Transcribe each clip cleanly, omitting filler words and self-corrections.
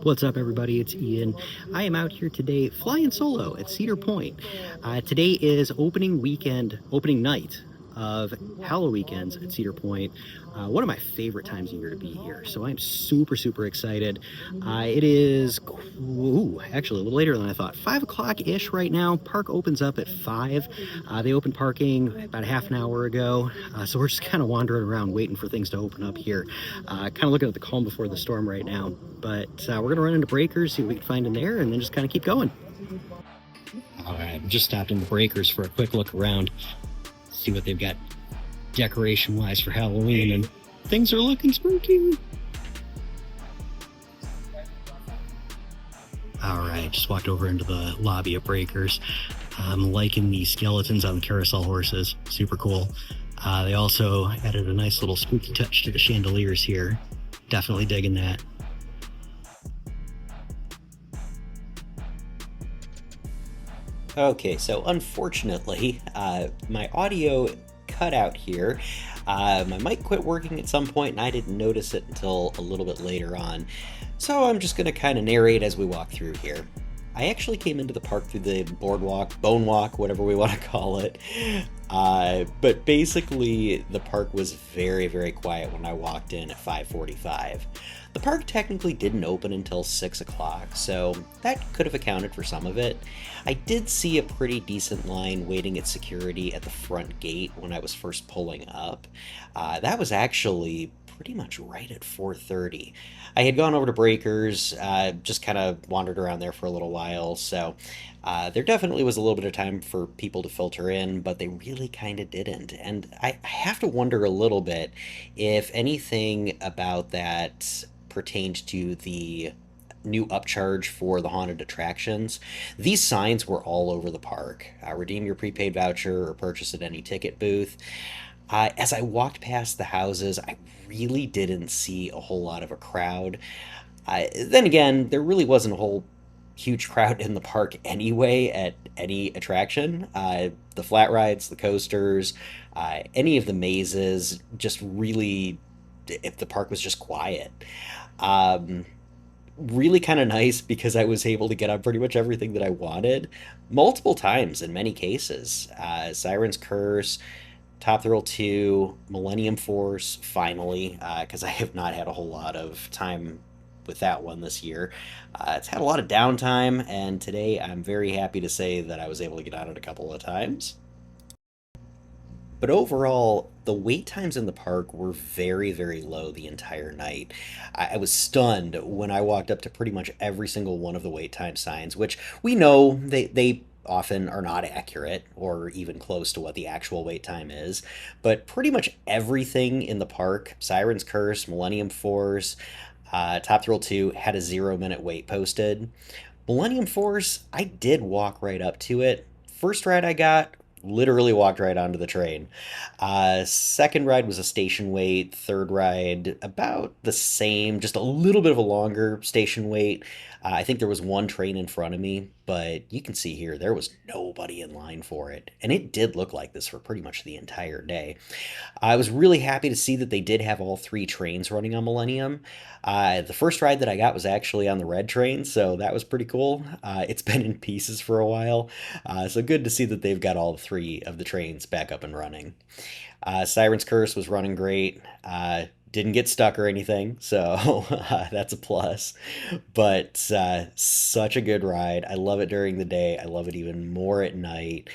What's up, everybody? It's Ian. I am out here today flying solo at Cedar Point. Today is opening weekend, opening night of HalloWeekends at Cedar Point. One of my favorite times of year to be here. So I'm super, super excited. It is, actually a little later than I thought. 5 o'clock ish right now. Park opens up at 5. They opened parking about a half an hour ago. So we're just kind of wandering around waiting for things to open up here. Kind of looking at the calm before the storm right now. But we're going to run into Breakers, see what we can find in there, and then just kind of keep going. All right, just stopped in the Breakers for a quick look around, see what they've got decoration-wise for Halloween, and things are looking spooky. All right, just walked over into the lobby of Breakers. I'm liking the skeletons on the carousel horses. Super cool. They also added a nice little spooky touch to the chandeliers here. Definitely digging that. Okay, so unfortunately, my audio cut out here. My mic quit working at some point, and I didn't notice it until a little bit later on. So I'm just going to kind of narrate as we walk through here. I actually came into the park through the boardwalk, bone walk, whatever we want to call it. But basically, the park was very, very quiet when I walked in at 5:45. The park technically didn't open until 6 o'clock, so that could have accounted for some of it. I did see a pretty decent line waiting at security at the front gate when I was first pulling up. That was actually pretty much right at 4:30. I had gone over to Breakers, just kind of wandered around there for a little while, so there definitely was a little bit of time for people to filter in, but they really kind of didn't. And I have to wonder a little bit if anything about that pertained to the new upcharge for the haunted attractions. These signs were all over the park. Redeem your prepaid voucher or purchase at any ticket booth. As I walked past the houses, I really didn't see a whole lot of a crowd. Then again, there really wasn't a whole huge crowd in the park anyway at any attraction. The flat rides, the coasters, any of the mazes, just really, if the park was just quiet. Um, Really kind of nice because I was able to get on pretty much everything that I wanted multiple times in many cases. Siren's Curse, Top Thrill 2, Millennium Force, finally, because I have not had a whole lot of time with that one this year. It's had a lot of downtime, and today I'm very happy to say that I was able to get on it a couple of times. But overall, the wait times in the park were very, very low the entire night. I was stunned when I walked up to pretty much every single one of the wait time signs, which we know they often are not accurate or even close to what the actual wait time is. But pretty much everything in the park, Siren's Curse, Millennium Force, Top Thrill 2, had a 0 minute wait posted. Millennium Force, I did walk right up to it. First ride I got, literally walked right onto the train. Second ride was a station wait. Third ride, about the same, just a little bit of a longer station wait. I think there was one train in front of me, but you can see here there was nobody in line for it. And it did look like this for pretty much the entire day. I was really happy to see that they did have all three trains running on Millennium. The first ride that I got was actually on the red train, so that was pretty cool. It's been in pieces for a while, so good to see that they've got all three of the trains back up and running. Siren's Curse was running great. Didn't get stuck or anything, so that's a plus. But such a good ride. I love it during the day. I love it even more at night.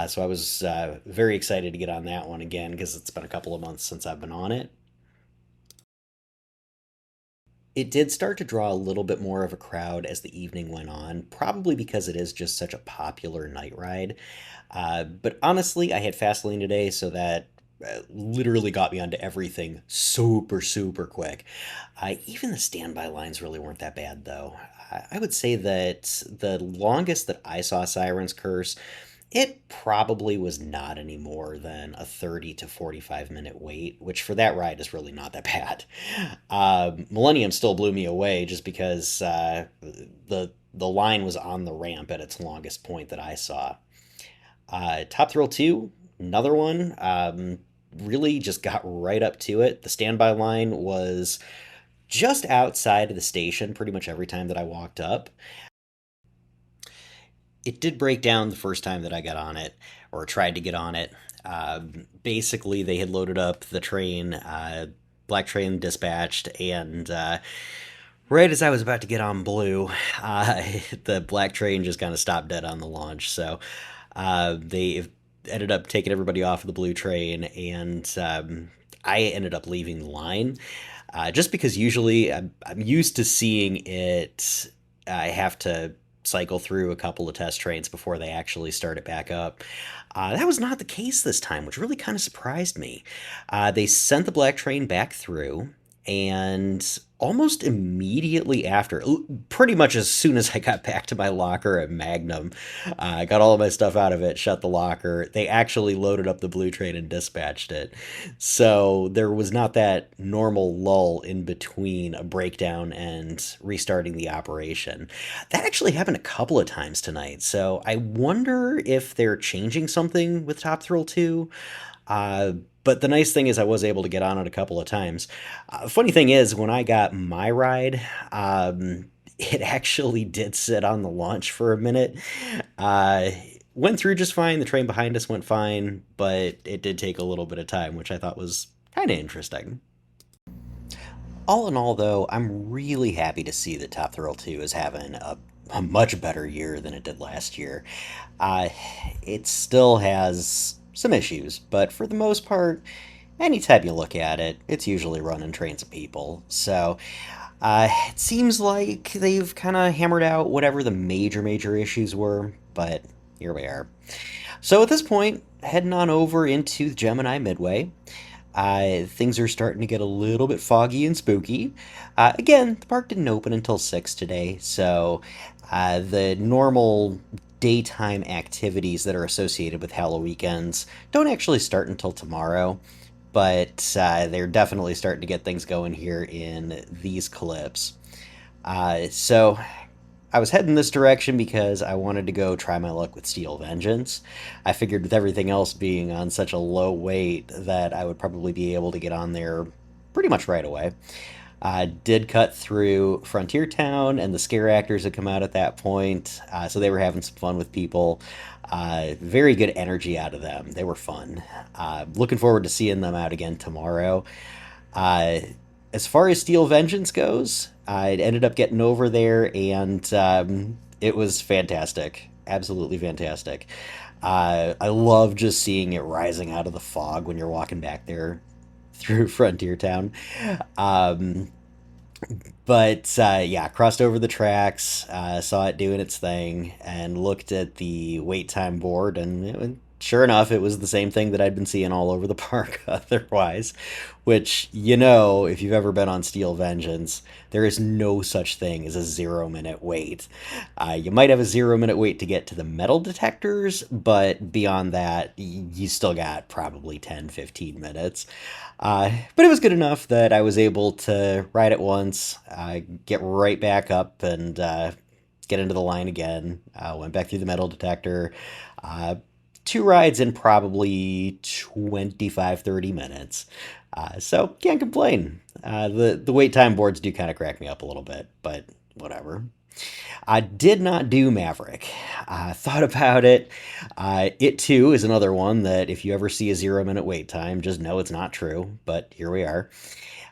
So I was very excited to get on that one again because it's been a couple of months since I've been on it. It did start to draw a little bit more of a crowd as the evening went on, probably because it is just such a popular night ride. But honestly, I had fast lane today, so that literally got me onto everything super, super quick. Even the standby lines really weren't that bad, though. I would say that the longest that I saw Siren's Curse, it probably was not any more than a 30 to 45 minute wait, which for that ride is really not that bad. Millennium still blew me away just because the line was on the ramp at its longest point that I saw. Top Thrill 2, another one, really just got right up to it. The standby line was just outside of the station pretty much every time that I walked up. It did break down the first time that I got on it or tried to get on it. Basically, they had loaded up the train, black train dispatched, and right as I was about to get on blue, uh, the black train just kind of stopped dead on the launch. So they ended up taking everybody off of the blue train, and I ended up leaving the line just because usually I'm used to seeing it. I have to cycle through a couple of test trains before they actually start it back up. That was not the case this time, which really kind of surprised me. They sent the black train back through, and almost immediately after, pretty much as soon as I got back to my locker at Magnum, I got all of my stuff out of it, shut the locker. They actually loaded up the blue train and dispatched it. So there was not that normal lull in between a breakdown and restarting the operation. That actually happened a couple of times tonight. So I wonder if they're changing something with Top Thrill 2. Uh, but the nice thing is I was able to get on it a couple of times. Funny thing is, when I got my ride, it actually did sit on the launch for a minute. Uh, Went through just fine. The train behind us went fine, but it did take a little bit of time, which I thought was kind of interesting. All in all, though, I'm really happy to see that Top Thrill 2 is having a much better year than it did last year. Uh, it still has some issues, but for the most part, anytime you look at it, it's usually running trains of people. So it seems like they've kind of hammered out whatever the major issues were, but here we are. So at this point, heading on over into Gemini Midway. Things are starting to get a little bit foggy and spooky. Again, the park didn't open until 6 today, so the normal daytime activities that are associated with HalloWeekends don't actually start until tomorrow, but they're definitely starting to get things going here in these clips. So I was heading this direction because I wanted to go try my luck with Steel Vengeance. I figured with everything else being on such a low weight that I would probably be able to get on there pretty much right away. I did cut through Frontier Town, and the scare actors had come out at that point, so they were having some fun with people. Very good energy out of them. They were fun. Looking forward to seeing them out again tomorrow. Uh, as far as Steel Vengeance goes, I ended up getting over there, and it was fantastic. Absolutely fantastic. I love just seeing it rising out of the fog when you're walking back there through Frontier Town. Um, but yeah, crossed over the tracks, saw it doing its thing, and looked at the wait time board, and sure enough, it was the same thing that I'd been seeing all over the park otherwise. Which, if you've ever been on Steel Vengeance, there is no such thing as a 0 minute wait. You might have a 0 minute wait to get to the metal detectors, but beyond that, you still got probably 10, 15 minutes. But it was good enough that I was able to ride it once, get right back up, and get into the line again. Went back through the metal detector. Uh, Two rides in probably 25, 30 minutes. So can't complain. The wait time boards do kind of crack me up a little bit, but whatever. I did not do Maverick. I thought about it. It too is another one that if you ever see a 0 minute wait time, just know it's not true. But here we are.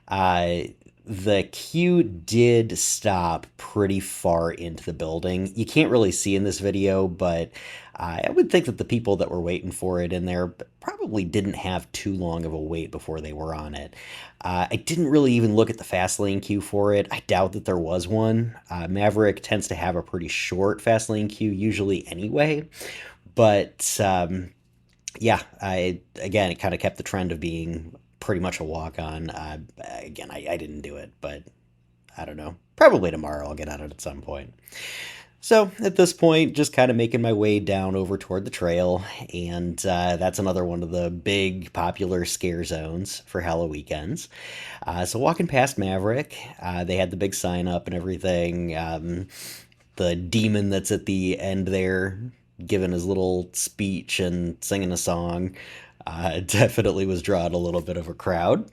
Uh, the queue did stop pretty far into the building. You can't really see in this video, but I would think that the people that were waiting for it in there probably didn't have too long of a wait before they were on it. I didn't really even look at the fast lane queue for it. I doubt that there was one. Maverick tends to have a pretty short fast lane queue usually anyway, but yeah, I again it kind of kept the trend of being pretty much a walk on. Again, I didn't do it, but I don't know. Probably tomorrow I'll get on it at some point. So at this point, just kind of making my way down over toward the trail, and that's another one of the big popular scare zones for HalloWeekends. So walking past Maverick, they had the big sign up and everything. The demon that's at the end there, giving his little speech and singing a song, definitely was drawing a little bit of a crowd.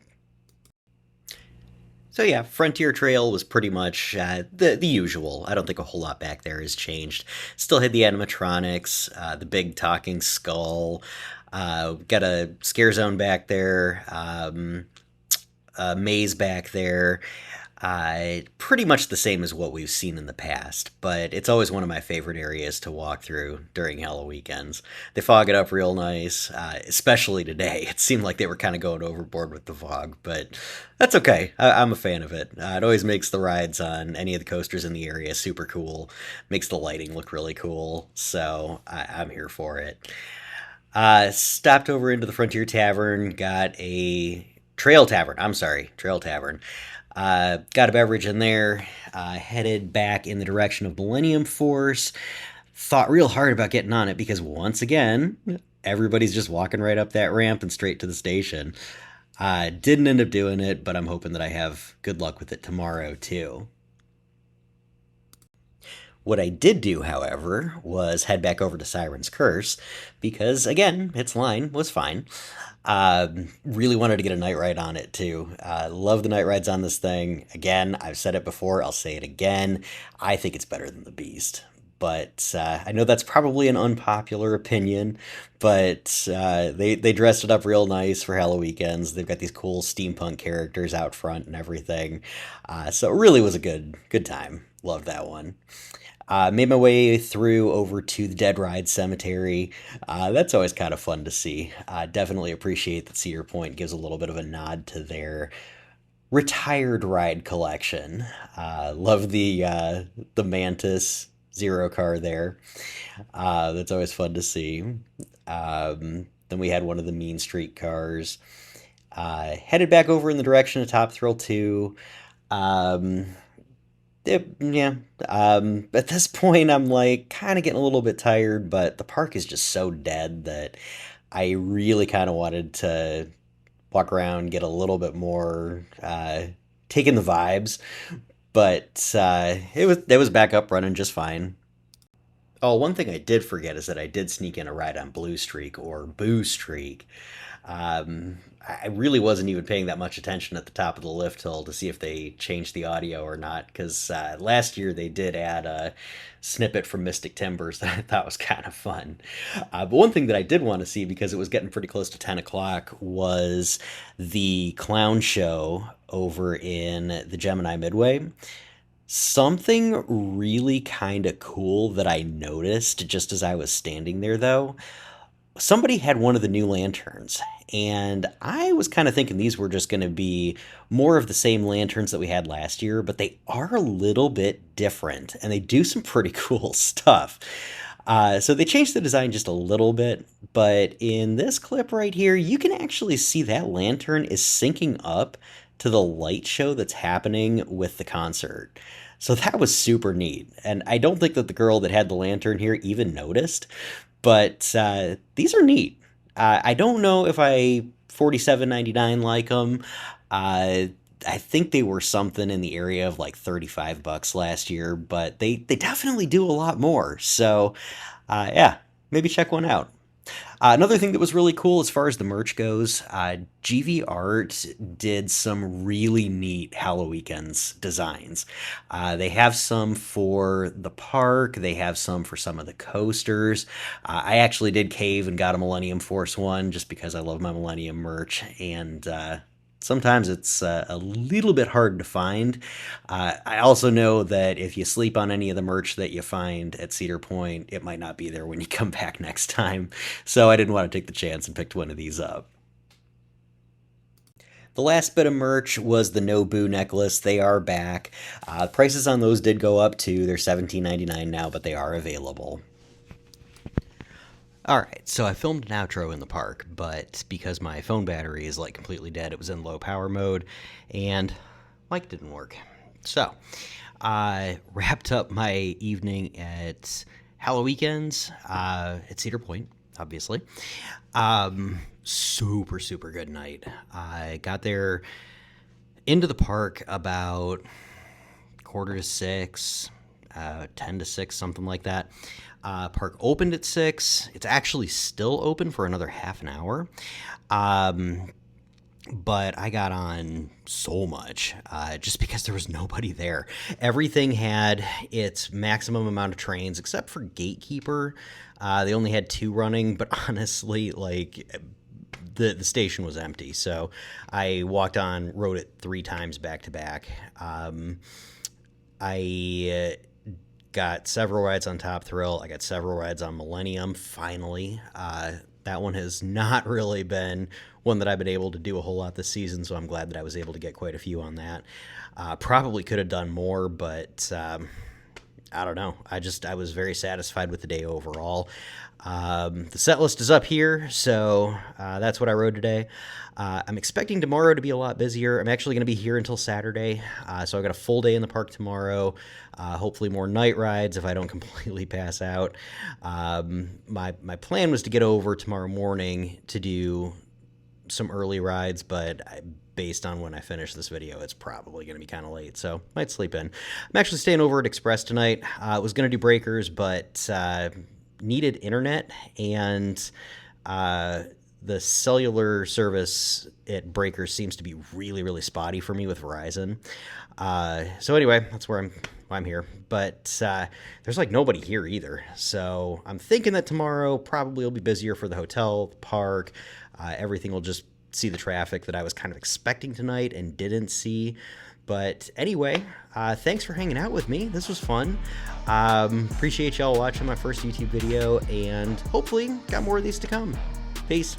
So yeah, Frontier Trail was pretty much the usual. I don't think a whole lot back there has changed. Still had the animatronics, the big talking skull. Got a scare zone back there, a maze back there. Pretty much the same as what we've seen in the past, but it's always one of my favorite areas to walk through during HalloWeekends. They fog it up real nice, especially today. It seemed like they were kind of going overboard with the fog, but that's okay. I'm a fan of it. It always makes the rides on any of the coasters in the area super cool, makes the lighting look really cool, so I'm here for it. Stopped over into the Frontier Tavern, got a Trail Tavern. I'm sorry, Trail Tavern. Got a beverage in there, headed back in the direction of Millennium Force. Thought real hard about getting on it because once again, everybody's just walking right up that ramp and straight to the station. Didn't end up doing it, but I'm hoping that I have good luck with it tomorrow too. What I did do, however, was head back over to Siren's Curse because, again, its line was fine. Really wanted to get a night ride on it too. Love the night rides on this thing. Again, I've said it before, I'll say it again. I think it's better than the Beast. But I know that's probably an unpopular opinion, but they dressed it up real nice for HalloWeekends. They've got these cool steampunk characters out front and everything. So it really was a good time. Loved that one. Made my way through over to the Dead Ride Cemetery. That's always kind of fun to see. Definitely appreciate that Cedar Point gives a little bit of a nod to their retired ride collection. Love the Mantis Zero car there. That's always fun to see. Then we had one of the Mean Street cars. Headed back over in the direction of Top Thrill 2. Um, yeah. At this point, I'm like kind of getting a little bit tired, but the park is just so dead that I really kind of wanted to walk around, get a little bit more, taking the vibes. But it was back up running just fine. Oh, one thing I did forget is that I did sneak in a ride on Blue Streak or Boo Streak. I really wasn't even paying that much attention at the top of the lift hill to see if they changed the audio or not, because last year they did add a snippet from Mystic Timbers that I thought was kind of fun. But one thing that I did want to see, because it was getting pretty close to 10 o'clock, was the clown show over in the Gemini Midway. Something really kind of cool that I noticed just as I was standing there, though, somebody had one of the new lanterns, and I was kind of thinking these were just going to be more of the same lanterns that we had last year, but they are a little bit different and they do some pretty cool stuff. So they changed the design just a little bit, but in this clip right here, you can actually see that lantern is syncing up to the light show that's happening with the concert. So that was super neat. And I don't think that the girl that had the lantern here even noticed, but these are neat. I don't know if I 47.99 like them. I think they were something in the area of like $35 last year, but they definitely do a lot more. So yeah, maybe check one out. Another thing that was really cool as far as the merch goes, GV Art did some really neat HalloWeekends designs. They have some for the park, they have some for some of the coasters. I actually did cave and got a Millennium Force one just because I love my Millennium merch, and sometimes it's a little bit hard to find. I also know that if you sleep on any of the merch that you find at Cedar Point, it might not be there when you come back next time. So I didn't want to take the chance and picked one of these up. The last bit of merch was the Nobu necklace. They are back. Prices on those did go up too. They're $17.99 now, but they are available. Alright, so I filmed an outro in the park, but because my phone battery is like completely dead, it was in low power mode, and mic didn't work. So, I wrapped up my evening at HalloWeekends at Cedar Point, obviously. Super, super good night. I got there into the park about quarter to six, 10 to 6, something like that. Park opened at 6. It's actually still open for another half an hour. but I got on so much just because there was nobody there. Everything had its maximum amount of trains except for Gatekeeper. They only had 2 running, but honestly, like the station was empty. So I walked on, rode it 3 times back to back. I got several rides on Top Thrill. I got several rides on Millennium, finally. That one has not really been one that I've been able to do a whole lot this season, so I'm glad that I was able to get quite a few on that. Probably could have done more, but I don't know. I was very satisfied with the day overall. The set list is up here, so that's what I rode today. I'm expecting tomorrow to be a lot busier. I'm actually going to be here until Saturday, so I've got a full day in the park tomorrow. Hopefully more night rides if I don't completely pass out. My plan was to get over tomorrow morning to do some early rides, but based on when I finish this video, it's probably going to be kind of late, so might sleep in. I'm actually staying over at Express tonight. I was going to do Breakers, but needed internet, and the cellular service at Breakers seems to be really, really spotty for me with Verizon. So anyway, that's why I'm here. But there's like nobody here either. So I'm thinking that tomorrow probably will be busier for the hotel, the park. Everything will just see the traffic that I was kind of expecting tonight and didn't see. But anyway, thanks for hanging out with me. This was fun. Appreciate y'all watching my first YouTube video, and hopefully got more of these to come. Peace.